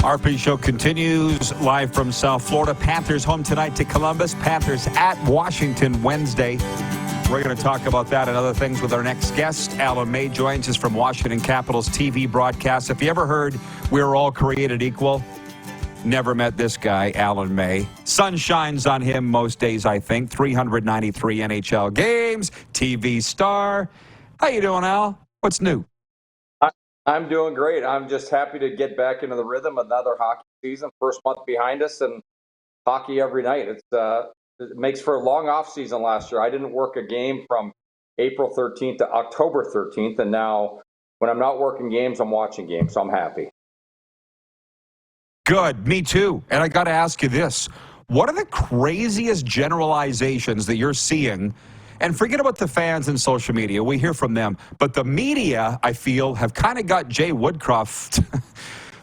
RP Show continues live from South Florida. Panthers home tonight to Columbus. Panthers at Washington Wednesday. We're going to talk about that and other things with our next guest. Alum joins us from Washington Capitals TV broadcast. If you ever heard we're all created equal, never met this guy, Alum May. Sun shines on him most days, I think. 393 NHL games, TV star. How you doing, Al? What's new? I'm doing great. I'm just happy to get back into the rhythm of another hockey season. First month behind us, and hockey every night. It makes for a long off season last year. I didn't work a game from April 13th to October 13th, and now when I'm not working games, I'm watching games, so I'm happy. Good. Me too. And I got to ask you this. What are the craziest generalizations that you're seeing? And forget about the fans and social media. We hear from them. But the media, I feel, have kind of got Jay Woodcroft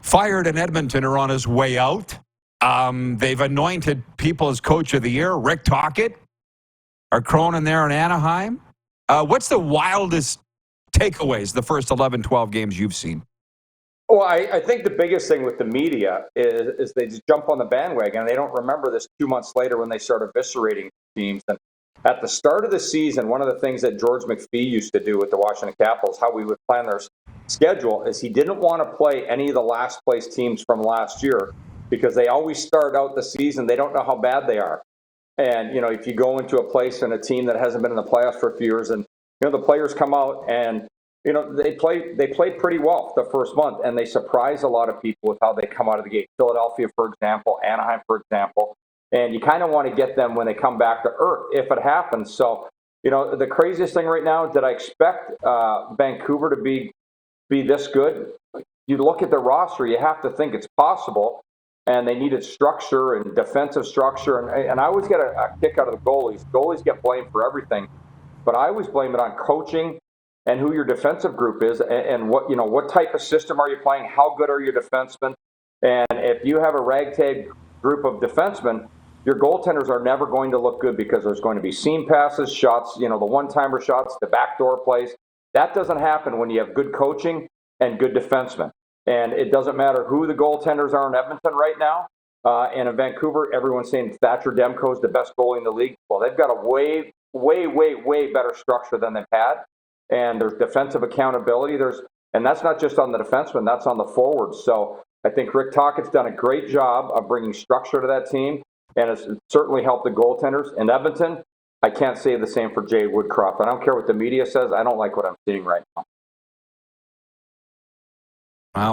fired in Edmonton or on his way out. They've anointed people as coach of the year. Rick Tocchet are Cronin there in Anaheim. What's the wildest takeaways the first 11, 12 games you've seen? Well, I think the biggest thing with the media is they just jump on the bandwagon, and they don't remember this 2 months later when they start eviscerating teams. And at the start of the season, one of the things that George McPhee used to do with the Washington Capitals, how we would plan their schedule, is he didn't want to play any of the last place teams from last year because they always start out the season, they don't know how bad they are. And, if you go into a place and a team that hasn't been in the playoffs for a few years, and, the players come out and, they played pretty well the first month, and they surprise a lot of people with how they come out of the gate. Philadelphia, for example, Anaheim, for example. And you kind of want to get them when they come back to earth, if it happens. So, the craziest thing right now, did I expect Vancouver to be this good? You look at the roster, you have to think it's possible. And they needed structure and defensive structure. And I always get a kick out of the goalies. Goalies get blamed for everything. But I always blame it on coaching and who your defensive group is and what type of system are you playing? How good are your defensemen? And if you have a ragtag group of defensemen, your goaltenders are never going to look good because there's going to be seam passes, shots, the one-timer shots, the backdoor plays. That doesn't happen when you have good coaching and good defensemen. And it doesn't matter who the goaltenders are in Edmonton right now. And in Vancouver, everyone's saying Thatcher Demko is the best goalie in the league. Well, they've got a way, way, way, way better structure than they've had. And there's defensive accountability. And that's not just on the defenseman, that's on the forwards. So I think Rick Tocchet's done a great job of bringing structure to that team. And it's certainly helped the goaltenders. In Edmonton, I can't say the same for Jay Woodcroft. I don't care what the media says. I don't like what I'm seeing right now.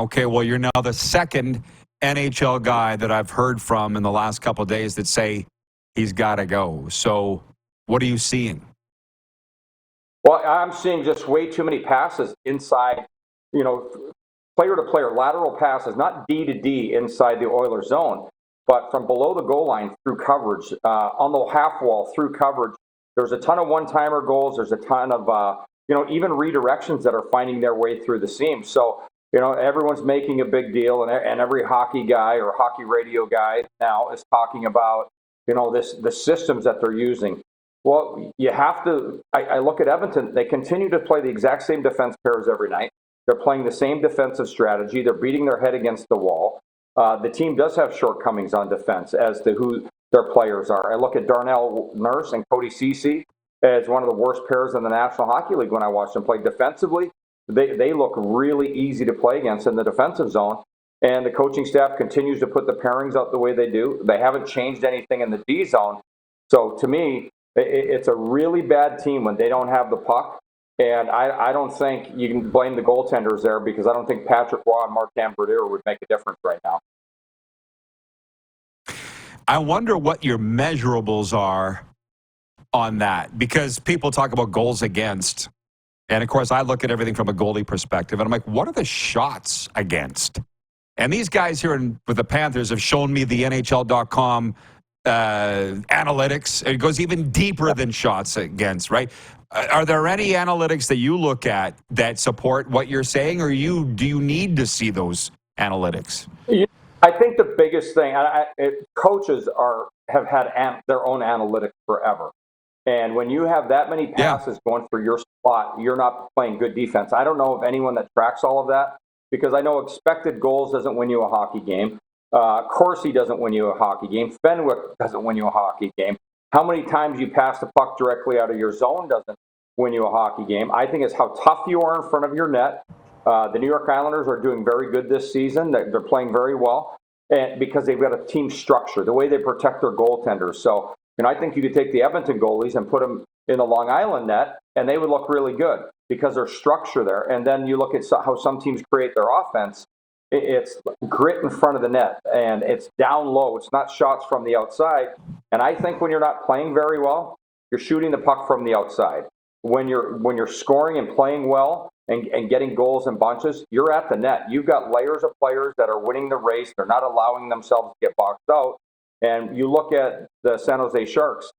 Okay, well, you're now the second NHL guy that I've heard from in the last couple of days that say he's got to go. So what are you seeing? Well, I'm seeing just way too many passes inside, player to player, lateral passes, not D to D inside the Oilers zone, but from below the goal line through coverage, on the half wall through coverage. There's a ton of one-timer goals. There's a ton of, even redirections that are finding their way through the seam. So, everyone's making a big deal, and every hockey guy or hockey radio guy now is talking about, the systems that they're using. Well, you have to, I look at Edmonton, they continue to play the exact same defense pairs every night. They're playing the same defensive strategy. They're beating their head against the wall. The team does have shortcomings on defense as to who their players are. I look at Darnell Nurse and Cody Ceci as one of the worst pairs in the National Hockey League when I watch them play defensively. They look really easy to play against in the defensive zone. And the coaching staff continues to put the pairings out the way they do. They haven't changed anything in the D zone. So to me, it's a really bad team when they don't have the puck. And I don't think you can blame the goaltenders there because I don't think Patrick Roy and Martin Brodeur would make a difference right now. I wonder what your measurables are on that because people talk about goals against. And, of course, I look at everything from a goalie perspective. And I'm like, what are the shots against? And these guys here with the Panthers have shown me the NHL.com analytics. It goes even deeper than shots against, right? Are there any analytics that you look at that support what you're saying, or do you need to see those analytics? I think the biggest thing, coaches have had their own analytics forever. And when you have that many passes going for your spot, you're not playing good defense. I don't know of anyone that tracks all of that. because I know expected goals doesn't win you a hockey game. Corsi doesn't win you a hockey game. Fenwick doesn't win you a hockey game. How many times you pass the puck directly out of your zone doesn't win you a hockey game. I think it's how tough you are in front of your net. The New York Islanders are doing very good this season. They're playing very well, and because they've got a team structure, the way they protect their goaltenders. So, I think you could take the Edmonton goalies and put them in the Long Island net, and they would look really good because there's structure there. And then you look at how some teams create their offense. It's grit in front of the net, and it's down low. It's not shots from the outside. And I think when you're not playing very well, you're shooting the puck from the outside. When you're scoring and playing well and getting goals in bunches, you're at the net. You've got layers of players that are winning the race. They're not allowing themselves to get boxed out. And you look at the San Jose Sharks.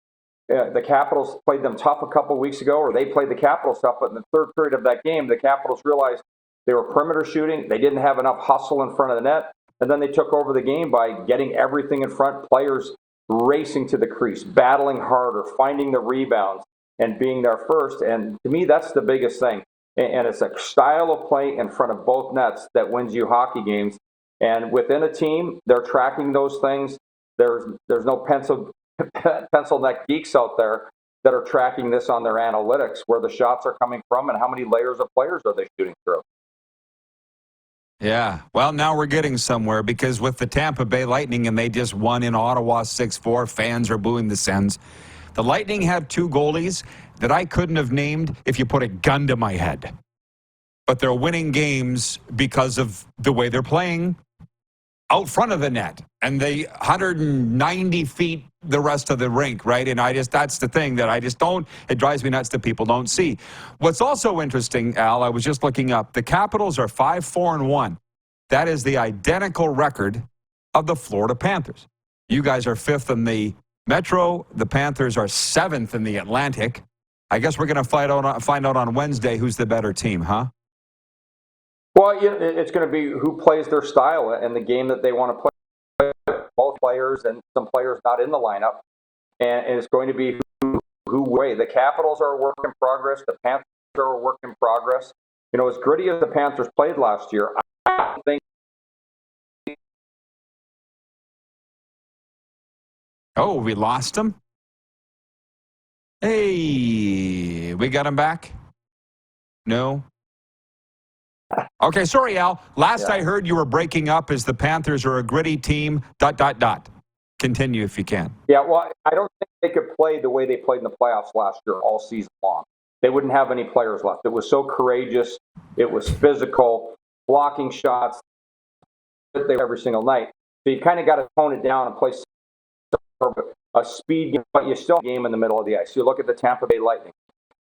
The Capitals played them tough a couple of weeks ago, or they played the Capitals tough. But in the third period of that game, the Capitals realized they were perimeter shooting. They didn't have enough hustle in front of the net. And then they took over the game by getting everything in front, players racing to the crease, battling harder, finding the rebounds, and being there first. And to me, that's the biggest thing. And it's a style of play in front of both nets that wins you hockey games. And within a team, they're tracking those things. There's no pencil neck geeks out there that are tracking this on their analytics, where the shots are coming from and how many layers of players are they shooting through. Yeah, well, now we're getting somewhere, because with the Tampa Bay Lightning, and they just won in Ottawa 6-4, fans are booing the Sens. The Lightning have two goalies that I couldn't have named if you put a gun to my head. But they're winning games because of the way they're playing out front of the net, and they 190 feet the rest of the rink, right? And that's the thing that it drives me nuts that people don't see. What's also interesting, Al, I was just looking up, the Capitals are 5-4-1. That is the identical record of the Florida Panthers. You guys are 5th in the Metro. The Panthers are 7th in the Atlantic. I guess we're going to find out on Wednesday who's the better team, huh? Well, it's going to be who plays their style and the game that they want to play. Both players and some players not in the lineup. And it's going to be who way. The Capitals are a work in progress. The Panthers are a work in progress. As gritty as the Panthers played last year, I don't think. Oh, we lost him? Hey, we got him back? No? Okay, sorry, Al. Last I heard, you were breaking up as the Panthers are a gritty team, ... Continue if you can. Yeah, well, I don't think they could play the way they played in the playoffs last year all season long. They wouldn't have any players left. It was so courageous. It was physical, blocking shots every single night. So you kind of got to tone it down and play a speed game, but you still have a game in the middle of the ice. You look at the Tampa Bay Lightning.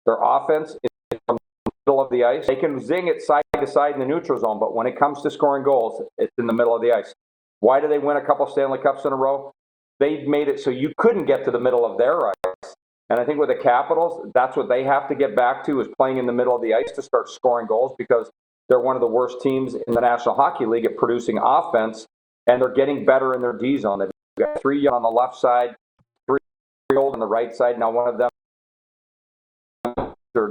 Their offense is from the middle of the ice. They can zing it side to side in the neutral zone, but when it comes to scoring goals, it's in the middle of the ice. Why do they win a couple Stanley Cups in a row? They've made it so you couldn't get to the middle of their ice. And I think with the Capitals, that's what they have to get back to, is playing in the middle of the ice to start scoring goals, because they're one of the worst teams in the National Hockey League at producing offense, and they're getting better in their D zone. They've got 3 young on the left side, 3 old on the right side. Now one of them,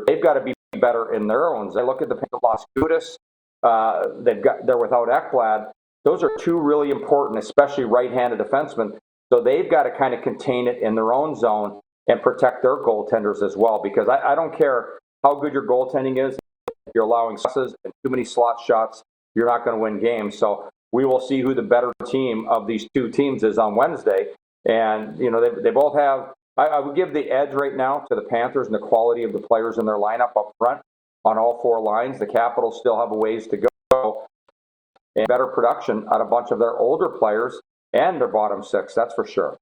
they've got to be better in their own. I look at the Los Gudas. They're without Ekblad. Those are 2 really important, especially right-handed defensemen. So they've got to kind of contain it in their own zone and protect their goaltenders as well, because I don't care how good your goaltending is. If you're allowing passes and too many slot shots, you're not going to win games. So we will see who the better team of these 2 teams is on Wednesday. And, they both have, I would give the edge right now to the Panthers and the quality of the players in their lineup up front on all 4 lines. The Capitals still have a ways to go, and better production out of a bunch of their older players and their bottom 6, that's for sure.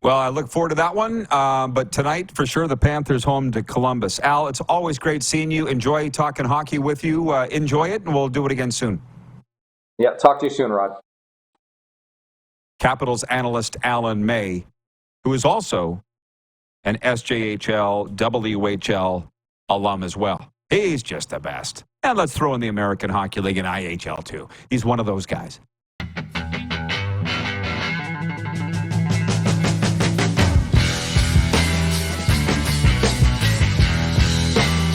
Well, I look forward to that one. But tonight, for sure, the Panthers home to Columbus. Al, it's always great seeing you. Enjoy talking hockey with you. Enjoy it, and we'll do it again soon. Yeah, talk to you soon, Rod. Capitals analyst Alan May, who is also an SJHL, WHL alum as well. He's just the best. And let's throw in the American Hockey League and IHL too. He's one of those guys.